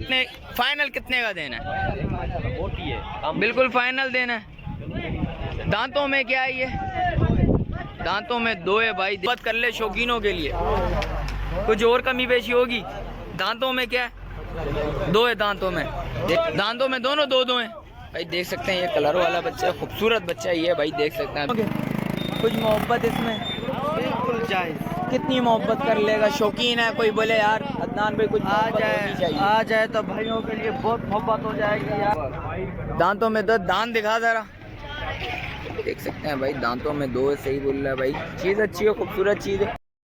कितने फाइनल कितने का देना है? बिल्कुल फाइनल देना है। दांतों में क्या है ये? दांतों में दो है भाई, बात कर ले शौकीनों के लिए। कुछ और कमी पेशी होगी? दांतों में क्या है? दो है दांतों में। दांतों में दोनों दो दो हैं भाई, देख सकते हैं। ये कलर वाला बच्चा, खूबसूरत बच्चा ये है भाई, देख सकते हैं। कुछ मोहब्बत इसमें बिल्कुल जायज। कितनी मोहब्बत कर लेगा? शौकीन है कोई बोले यार अदनान भाई कुछ आ जाए तो भाइयों के लिए बहुत मोहब्बत हो जाएगी यार। दांतों में दो, दांत दिखा जरा। देख सकते हैं भाई, दांतों में दो है, सही बोल रहा है भाई। चीज़ अच्छी है, खूबसूरत चीज़ है।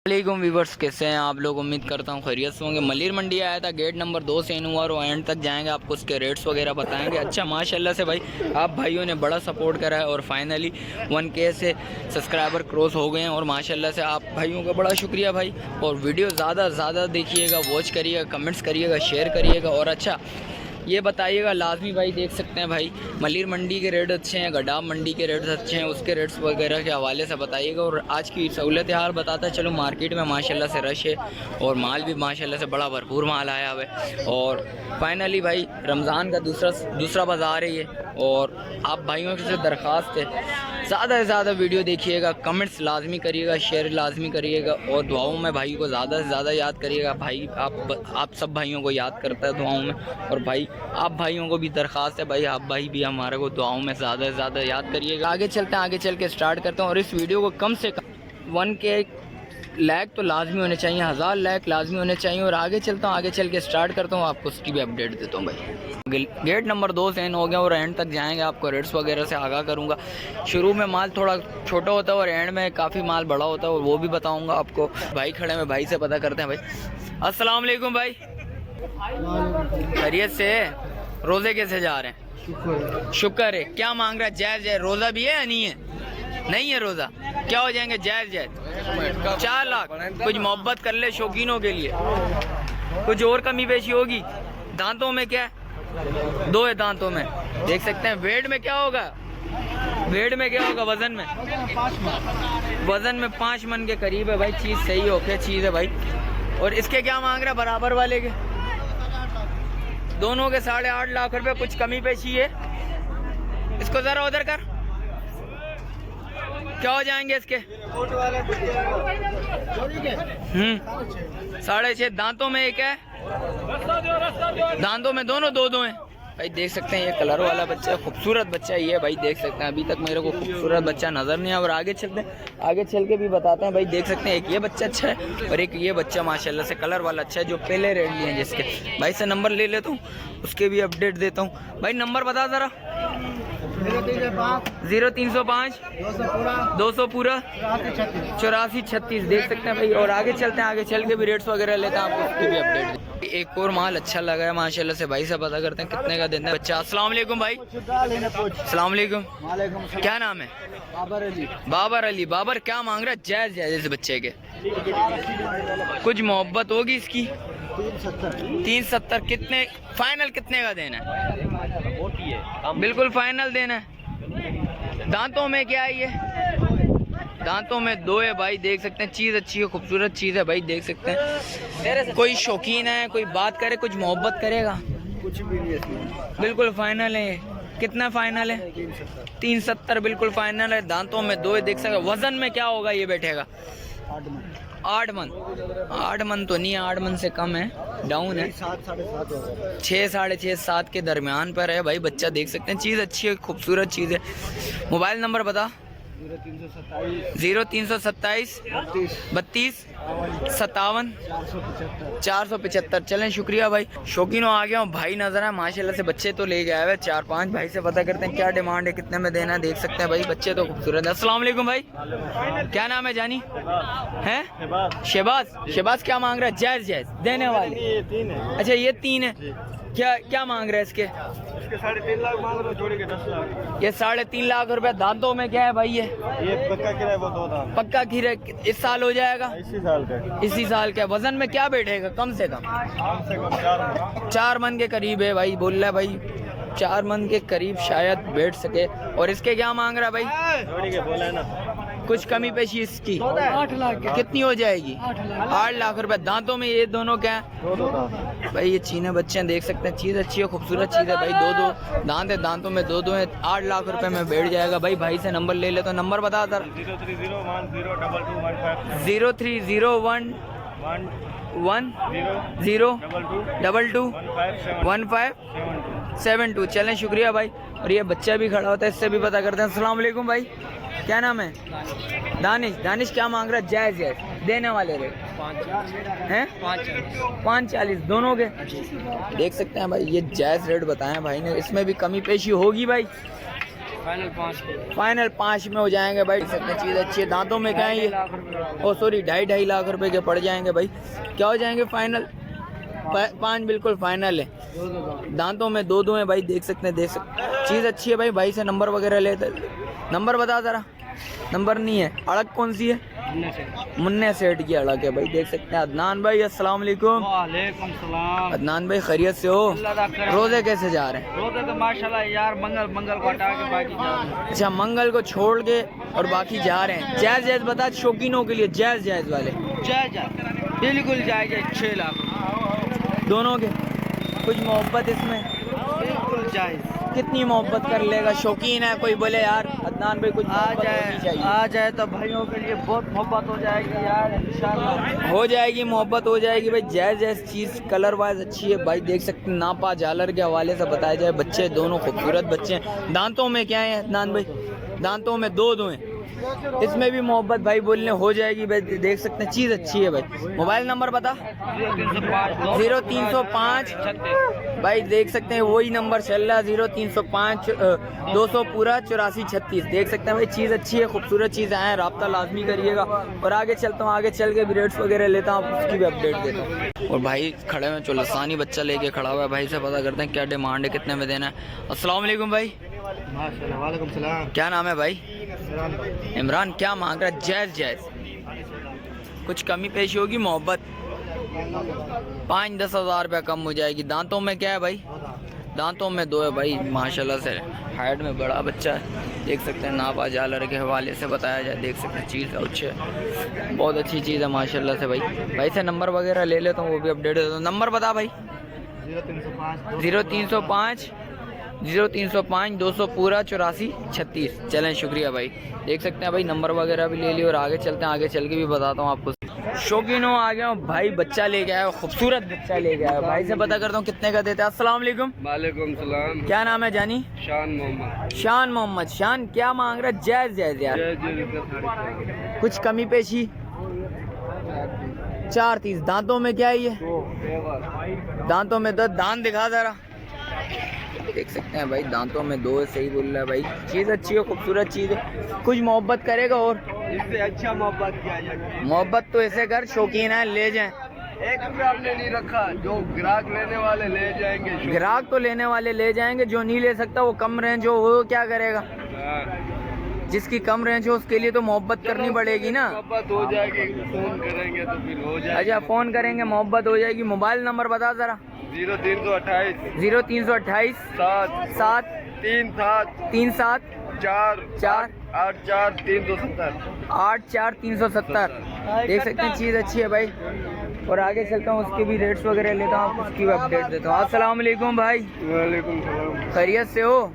वालेकुम व्यूवर्स, कैसे हैं आप लोग? उम्मीद करता हूँ खैरियत से होंगे। मलिर मंडी आया था, गेट नंबर 2 से इन हुआ और एंड तक जाएंगे, आपको उसके रेट्स वगैरह बताएंगे। अच्छा माशाल्लाह से भाई आप भाइयों ने बड़ा सपोर्ट करा है और फाइनली 1K से सब्सक्राइबर क्रॉस हो गए हैं और माशाल्लाह से आप भाइयों का बड़ा शुक्रिया भाई। और वीडियो ज़्यादा से ज़्यादा देखिएगा, वॉच करिएगा, कमेंट्स करिएगा, शेयर करिएगा। और अच्छा ये बताइएगा लाजमी भाई, देख सकते हैं भाई मलिर मंडी के रेट अच्छे हैं, गडाब मंडी के रेट्स अच्छे हैं, उसके रेट्स वगैरह के हवाले से बताइएगा। और आज की सहूलत हाल बताता चलो, मार्केट में माशाल्लाह से रश है और माल भी माशाल्लाह से बड़ा भरपूर माल आया हुआ है। और फाइनली भाई रमज़ान का दूसरा बाज़ार है ये। और आप भाइयों से दरख्वास्त है ज़्यादा से ज़्यादा वीडियो देखिएगा, कमेंट्स लाजमी करिएगा, शेयर लाजमी करिएगा और दुआओं में भाई को ज़्यादा से ज़्यादा याद करिएगा। भाई आप सब भाइयों को याद करता है दुआओं में। और भाई आप भाइयों को भी दरख्वास्त है भाई, आप भाई भी हमारे को दुआओं में ज़्यादा से ज़्यादा याद करिएगा। आगे चलते हैं, आगे चल के स्टार्ट करते हैं। और इस वीडियो को कम से कम 1K लाइक तो लाजमी होने चाहिए, 1000 लाइक लाजमी होने चाहिए। और आगे चलता हूँ, आगे चल के स्टार्ट करता हूँ, आपको उसकी भी अपडेट देता हूँ भाई। गेट नंबर 2 से इन हो गया और एंड तक जाएंगे, आपको रेट्स वगैरह से आगाह करूँगा। शुरू में माल थोड़ा छोटा होता है और एंड में काफ़ी माल बड़ा होता है और वो भी बताऊँगा आपको। भाई खड़े में, भाई से पता करते हैं भाई। अस्सलाम वालेकुम भाई, खैरियत से? रोज़े कैसे जा रहे हैं? शुक्र है। क्या मांग रहा है? जायज़ है? रोज़ा भी है या नहीं है? नहीं है रोज़ा, क्या हो जाएंगे? जायज़ जायज़ 4 लाख। कुछ मोहब्बत कर ले शौकीनों के लिए। कुछ और कमी पेशी होगी? दांतों में क्या है? दो है दांतों में, देख सकते हैं। वेट में क्या होगा? वेट में क्या होगा? वजन में? वजन में 5 मन के करीब है भाई। चीज़ सही ओके चीज़ है भाई। और इसके क्या मांग रहा है बराबर वाले के? दोनों के 8.5 लाख रुपए। कुछ कमी पेशी है? इसको ज़रा उधर कर। क्या हो जाएंगे इसके? 6.5। दांतों में एक है, दांतों में दोनों दो दो हैं भाई, देख सकते हैं। ये कलर वाला बच्चा, खूबसूरत बच्चा ये है भाई, देख सकते हैं। अभी तक मेरे को खूबसूरत बच्चा नज़र नहीं आया। और आगे चलते हैं, आगे चल के भी बताते हैं भाई। देख सकते हैं एक ये बच्चा अच्छा है और एक ये बच्चा माशाल्लाह से कलर वाला अच्छा है, जो पहले रेट लिए हैं जिसके। भाई से नंबर ले लेता हूँ, उसके भी अपडेट देता हूँ। भाई नंबर बता ज़रा। 0305 200 पूरा 84 36, देख सकते हैं भाई। और आगे चलते हैं, आगे चल के भी रेट्स वगैरह लेते हैं, आपको उसकी भी अपडेट। एक और माल अच्छा लगा है माशाल्लाह से। भाई से पता करते हैं कितने का देना है बच्चा। अस्सलाम वालेकुम भाई। अस्सलाम वालेकुम। क्या नाम है? बाबर अली। बाबर अली। बाबर क्या मांग रहा है? जायज़ जायज़ इस बच्चे के? कुछ मोहब्बत होगी इसकी? 370। कितने फाइनल कितने का देना है? बिल्कुल फाइनल देना है। दांतों में क्या है ये? दांतों में दो है भाई, देख सकते हैं। चीज़ अच्छी है, खूबसूरत चीज़ है भाई, देख सकते हैं। कोई शौकीन है, कोई बात करे, कुछ मोहब्बत करेगा? कुछ भी नहीं है, बिल्कुल फाइनल है। कितना फाइनल है? 370 बिल्कुल फाइनल है। दांतों में दो है, देख सकते। वजन में क्या होगा ये बैठेगा? 8 मन। 8 मन तो नहीं है, 8 मन से कम है, डाउन है। 6 6.5 7 के दरमियान पर है भाई बच्चा, देख सकते हैं। चीज़ अच्छी है, खूबसूरत चीज़ है। मोबाइल नंबर बता। 0327 32 57 475। चलें शुक्रिया भाई। शौकीनों आ गया हूँ भाई, नजर है माशाल्लाह से। बच्चे तो ले गया है 4-5। भाई से पता करते हैं क्या डिमांड है, कितने में देना है, देख सकते हैं भाई। बच्चे तो खूबसूरत है। अस्सलाम वालेकुम भाई, क्या नाम है जानी? है शहबाज। शहबाज क्या मांग रहा है? जायज़ जायज़ देने वाले? अच्छा ये 3 है। क्या मांग रहा है इसके? 3.5 लाख मांग रहे हो, जोड़ी के 10 लाख। ये 3.5 लाख रुपए। दांतों में क्या है भाई ये? पक्का किराया, वो 2 दांत। पक्का खीरा इस साल हो जाएगा? इसी साल का। इसी साल का। वजन में क्या बैठेगा? कम से कम 4 मन के करीब है भाई, बोल रहा है भाई 4 मन के करीब शायद बैठ सके। और इसके क्या मांग रहा है भाई? जोड़ी के बोला है ना, कुछ कमी पेशी इसकी 8 लाख कितनी हो जाएगी? 8 लाख रुपए। दांतों में ये दोनों क्या है भाई? ये चीने बच्चे हैं, देख सकते हैं। चीज़ अच्छी है, खूबसूरत चीज़ है भाई। दो दांत है, दांतों में दो है। 8 लाख रुपए में बैठ जाएगा भाई। भाई से नंबर ले ले तो नंबर बता सर। 0301 10221572 चलें, शुक्रिया भाई। और ये बच्चा भी खड़ा होता है, इससे भी पता करते हैं। अस्सलाम वालेकुम भाई, क्या नाम है? दानिश। दानिश क्या मांग रहा है? जायज़ जायज़ देने वाले रेट हैं 540 दोनों के। देख सकते हैं भाई, ये जायज़ रेट बताएं भाई ने। इसमें भी कमी पेशी होगी भाई। फाइनल 5 में हो जाएंगे भाई। देख सकते हैं, चीज़ अच्छी है। दांतों में क्या है ये? ओ सॉरी, 2.5 लाख रुपए के पड़ जाएंगे भाई। क्या हो जाएंगे फाइनल? 5 बिल्कुल फाइनल है। दांतों में दो है भाई। देख सकते हैं, चीज़ अच्छी है भाई। भाई से नंबर वगैरह लेते। नंबर बता ज़रा। नंबर नहीं है। अड़क कौन सी है? मुन्ने सेठ की अड़क है भाई। देख सकते हैं। अदनान भाई अस्सलाम वालेकुम। वालेकुम सलाम। अदनान भाई खैरियत से हो? रोज़े कैसे जा रहे हैं? रोज़े तो माशाल्लाह यार, मंगल को हटा के बाकी जा रहे हैं। अच्छा, मंगल को छोड़ के और बाकी जा रहे हैं। जायज़ जायज़ बता, शौकीनों के लिए जायज़ जायज़ वाले। जायज़ बिल्कुल जायज़। 6 लाख दोनों के। कुछ मोहब्बत इसमें? बिल्कुल जायज़। कितनी मोहब्बत कर लेगा? शौकीन है कोई बोले यार अदनान भाई कुछ आ जाए तो भाइयों के लिए बहुत मोहब्बत हो जाएगी यार, इंशाल्लाह हो जाएगी। मोहब्बत हो जाएगी भाई। जायज़ जायज़ चीज़ कलर वाइज अच्छी है भाई। देख सकते हैं, नापा झालर के हवाले से बताया जाए। बच्चे दोनों खूबसूरत बच्चे हैं। दांतों में क्या है अदनान भाई? दांतों में दो हैं। इसमें भी मोहब्बत भाई बोलने हो जाएगी भाई। देख सकते हैं, चीज़ अच्छी है भाई। मोबाइल नंबर बता। 0305 भाई। देख सकते हैं, वही नंबर चल रहा है। 0305 200 पूरा 8436। देख सकते हैं भाई, चीज़ अच्छी है, खूबसूरत चीज़ आए। रब्ता लाजमी करिएगा। और आगे चलता हूँ, आगे चल के भी रेट्स वगैरह लेता हूँ, उसकी भी अपडेट देता हूँ। और भाई खड़े हैं, चुलसानी बच्चा लेके खड़ा हुआ है। भाई से पता करते हैं क्या डिमांड है, कितने में देना है। अस्सलाम वालेकुम भाई। वालेकुम सलाम। क्या नाम है भाई? इमरान। क्या मांग रहा है? जायज़ जायज़ कुछ कमी पेशी होगी, मोहब्बत 5-10 हज़ार रुपया कम हो जाएगी। दांतों में क्या है भाई? दांतों में दो है भाई। माशाल्लाह से हाइट में बड़ा बच्चा है। देख सकते हैं, नापा झालर के हवाले से बताया जाए। देख सकते हैं, चीज़ अच्छी है, बहुत अच्छी चीज़ है माशाल्लाह से भाई। भाई से नंबर वगैरह ले लेता हूँ, वो भी अपडेट देता हूँ। नंबर बता भाई। 0305 200 पूरा 8436। चलें, शुक्रिया भाई। देख सकते हैं भाई, नंबर वगैरह भी ले लिया। और आगे चलते हैं, आगे चल के भी बताता हूँ आपको। शौकीनों आ गया हूँ भाई। बच्चा ले गया है, खूबसूरत बच्चा ले गया है। भाई से पता करता हूँ कितने का देता है। अस्सलाम वालेकुम। वालेकुम सलाम। क्या नाम है जानी? शान मोहम्मद। शान मोहम्मद। शान क्या मांग रहा है? जायज़ जायज़ यार कुछ कमी पेशी? 430। दांतों में क्या है ये? दांतों में दो। दांत दिखा जरा। देख सकते हैं भाई, दांतों में दो है। सही बोल रहा है भाई। चीज़ अच्छी है, खूबसूरत चीज़ है। कुछ मोहब्बत करेगा और इससे अच्छा मोहब्बत किया जाए। मोहब्बत तो ऐसे कर, शौकीन है, ले जाएं। 1 रुपया हमने नहीं रखा। जो ग्राहक लेने वाले ले जाएंगे। ग्राहक तो लेने वाले ले जाएंगे। जो नहीं ले सकता, वो कम रेंज हो, वो क्या करेगा? जिसकी कम रेंज हो उसके लिए तो मोहब्बत करनी पड़ेगी ना। मोहब्बत हो जाएगी, फोन करेंगे तो फिर हो जाएगी। अच्छा, फ़ोन करेंगे, मोहब्बट हो जाएगी। मोबाइल नंबर बता ज़रा। 0328 0328 7 3 7 4 4 8 4 370 84370। देख सकते हैं, चीज़ अच्छी है भाई। और आगे चलता हूँ, उसके भी रेट्स वगैरह लेता हूँ, उसकी भी अपडेट देता हूँ। अस्सलाम वालेकुम भाई। वालेकुम सलाम। खैरियत से हो?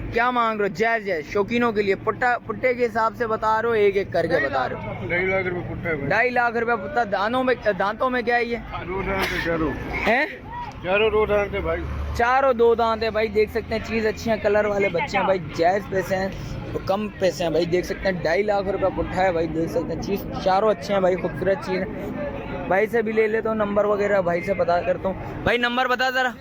क्या मांग रहे हो? जायज़ जायज़ शौकीनों के लिए। पुट्टे के हिसाब से बता रहे हो, एक एक करके बता रहे हो? 2.5 लाख रुपए पुट्टा है। 2.5 लाख रुपया पुट्टा। दांतों में क्या है ये? चारों दो दांत है भाई। चारों दो दांत है भाई। देख सकते हैं, चीज़ अच्छी है, कलर वाले बच्चे हैं भाई। जायज़ पैसे हैं तो कम पैसे हैं भाई। देख सकते हैं, 2.5 लाख रुपया पुट्टा है भाई। देख सकते हैं, चीज़ चारों अच्छे हैं भाई, खूबसूरत चीज़ है। भाई से भी ले लेता हूँ नंबर वगैरह, भाई से पता करता हूँ। भाई नंबर बता ज़रा।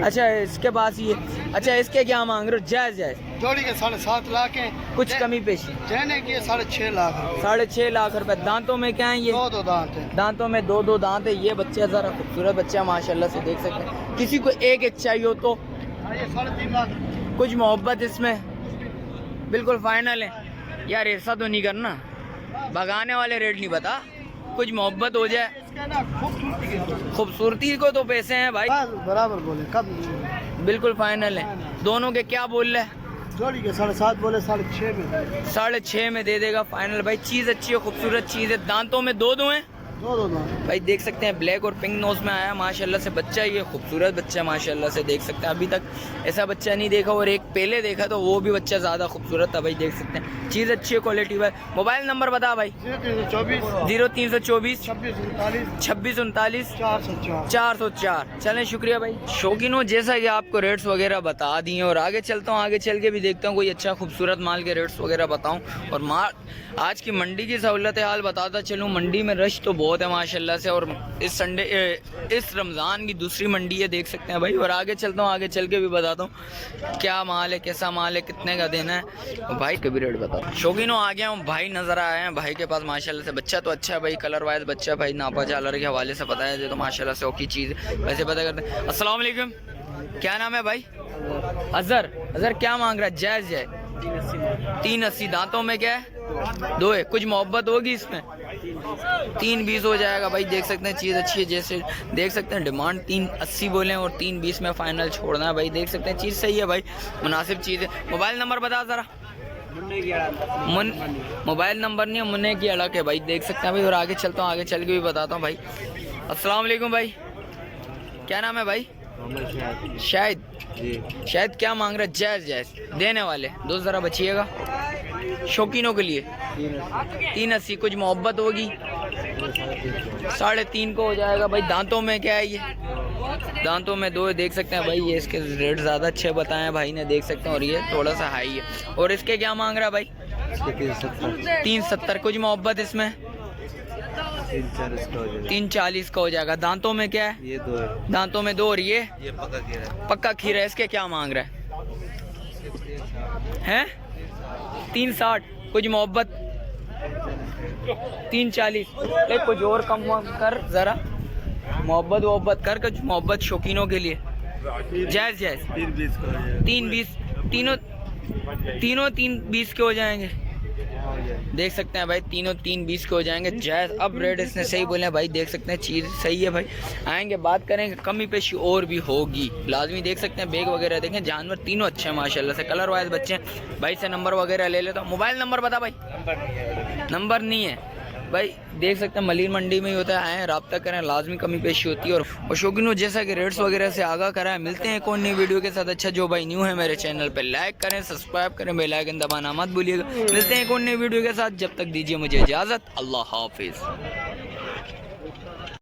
अच्छा, इसके पास ही है। अच्छा, इसके क्या मांग रहे हो? जायज़ जायज़ जोड़ी के 7.5 लाख है। कुछ कमी पेशी? कहने की 6.5 लाख। 6.5 लाख रुपए। दांतों में क्या है ये? दो दांत है। दांतों में दो दांत है। ये बच्चे ज़रा खूबसूरत बच्चे हैं माशाल्लाह से। देख सकते हैं, किसी को एक एक चाहिए हो तो ये 3.5 लाख। कुछ मोहब्बत इसमें बिल्कुल फाइनल है यार। ऐसा तो नहीं करना, भगाने वाले रेट नहीं बता। कुछ मोहब्बत हो जाए। खूबसूरती को तो पैसे हैं भाई। बराबर बोले, कब बिल्कुल फाइनल है। दोनों के क्या बोल रहे हैं? जोड़ी के 7.5 बोले 6.5 में 6.5 में दे देगा फाइनल भाई। चीज़ अच्छी है, खूबसूरत चीज़ है। दांतों में दो हैं दो भाई, देख सकते हैं ब्लैक और पिंक नोज में आया माशाल्लाह से बच्चा। ये खूबसूरत बच्चा माशाल्लाह से देख सकते हैं। अभी तक ऐसा बच्चा नहीं देखा, और एक पहले देखा तो वो भी बच्चा ज़्यादा खूबसूरत था भाई। देख सकते हैं चीज़ अच्छी है, क्वालिटी भाई। मोबाइल नंबर बता भाई। 0324 26 39 404। चलें, शुक्रिया भाई। शौकीनों, जैसा कि आपको रेट्स वगैरह बता दिए, और आगे चलता हूँ, आगे चल के भी देखता हूँ कोई अच्छा खूबसूरत माल के रेट्स वगैरह बताऊँ, और आज की मंडी की सहूलत हाल बताता चलूँ। मंडी में रश तो बहुत है माशाल्लाह से, और इस संडे इस रमज़ान की दूसरी मंडी है, देख सकते हैं भाई। और आगे चलता हूँ, आगे चल के भी बताता हूँ क्या माल है, कैसा माल है, कितने का देना है भाई, कभी रेट बताओ। शौकीनों, आ गया हूँ, भाई नज़र आए हैं। भाई के पास माशाल्लाह से बच्चा तो अच्छा है भाई, कलर वाइज बच्चा भाई, नापा झालर के हवाले से पता है, तो माशाल्लाह से ओकी चीज़ वैसे पता करते हैं। अस्सलाम वालेकुम, क्या नाम है भाई? अजहर क्या मांग रहा है? जायज़ है 380। दांतों में क्या है? 2 है। कुछ मोहब्बत होगी इसमें? 320 हो जाएगा भाई। देख सकते हैं चीज़ अच्छी है, जैसे देख सकते हैं डिमांड 380 बोले, और 320 में फाइनल छोड़ना है भाई। देख सकते हैं चीज़ सही है भाई, मुनासिब चीज़ है। मोबाइल नंबर बता ज़रा। मोबाइल नंबर नहीं है, मुन्ने की अड़क है भाई, देख सकते हैं भाई। और आगे चलता हूँ, आगे चल के भी बताता हूँ भाई। अस्सलाम वालेकुम भाई, क्या नाम है भाई? शायद क्या मांग रहा है? जायज़ देने वाले दोस्त, ज़रा बचिएगा शौकीनों के लिए। 380। कुछ मोहब्बत होगी? 3.5 को हो जाएगा भाई। दांतों में क्या है ये? दांतों में 2 देख सकते हैं भाई। ये इसके रेट ज़्यादा अच्छे बताए हैं भाई ने, देख सकते हैं, और ये थोड़ा सा हाई है। और इसके क्या मांग रहा है भाई? 370। कुछ मोहब्बत इसमें? 340 का हो जाएगा। दांतों में क्या है? ये 2 है। दांतों में 2, और ये पक्का खीरा है। इसके क्या मांग रहा है? 360। कुछ मोहब्बत? 340। कुछ और कम कर ज़रा, मोहब्बत कर, कुछ मोहब्बत शौकीनों के लिए। जायज़ 320। तीनों 320 के हो जाएंगे, देख सकते हैं भाई। तीनों 320 के हो जाएंगे जायज़। अब रेट इसने सही बोले हैं भाई, देख सकते हैं चीज़ सही है भाई। आएंगे बात करेंगे, कमी पेशी और भी होगी लाजमी। देख सकते हैं बैग वगैरह देखें, जानवर तीनों अच्छे हैं माशाल्लाह से, कलर वाइज बच्चे हैं भाई। से नंबर वगैरह ले लेता हूँ। मोबाइल नंबर बता भाई। नंबर नहीं है भाई, देख सकते हैं मलिर मंडी में ही होता है। आए रब्ता करें, लाजमी कमी पेशी होती है। और शौकीनों, जैसा कि रेट्स वगैरह से आगाह करा है। मिलते हैं कौन नई वीडियो के साथ। अच्छा, जो भाई न्यू है मेरे चैनल पे, लाइक करें, सब्सक्राइब करें, बेल आइकन दबाना मत भूलिएगा। मिलते हैं कौन नई वीडियो के साथ, जब तक दीजिए मुझे इजाज़त। अल्लाह हाफिज़।